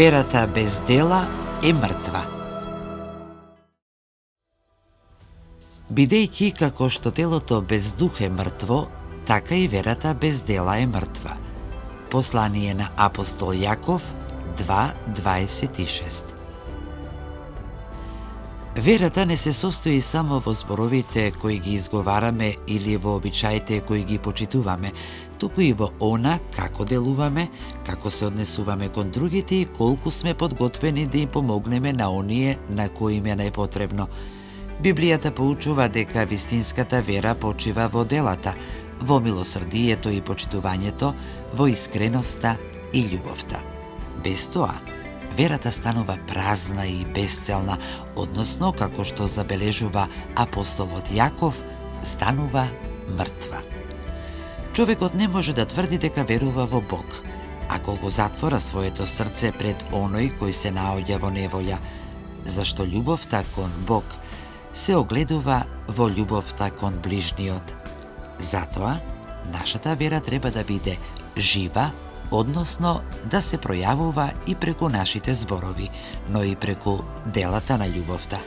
Верата без дела е мртва. Бидејќи како што телото без дух е мртво, така и верата без дела е мртва. Послание на апостол Јаков 2:26. Верата не се состои само во зборовите кои ги изговараме или во обичаите кои ги почитуваме, туку и во она како делуваме, како се однесуваме кон другите и колку сме подготвени да им помогнеме на оние на кои им е најпотребно. Библијата поучува дека вистинската вера почива во делата, во милосрдието и почитувањето, во искреноста и љубовта. Без тоа, верата станува празна и безцелна, односно, како што забележува апостолот Јаков, станува мртва. Човекот не може да тврди дека верува во Бог, ако го затвора своето срце пред оној кој се наоѓа во неволја, зашто љубовта кон Бог се огледува во љубовта кон ближниот. Затоа, нашата вера треба да биде жива, односно да се пројавува и преку нашите зборови, но и преку делата на љубовта.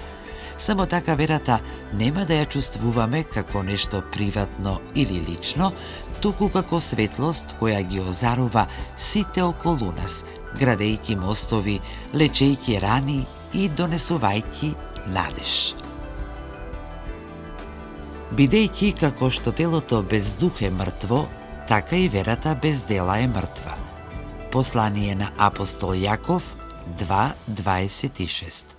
Само така верата нема да ја чувствуваме како нешто приватно или лично, туку како светлост која ги озарува сите околу нас, градејќи мостови, лечејќи рани и донесувајќи надеж. Бидејќи како што телото без дух е мртво, така и верата без дела е мртва. Послание на апостол Јаков 2:26.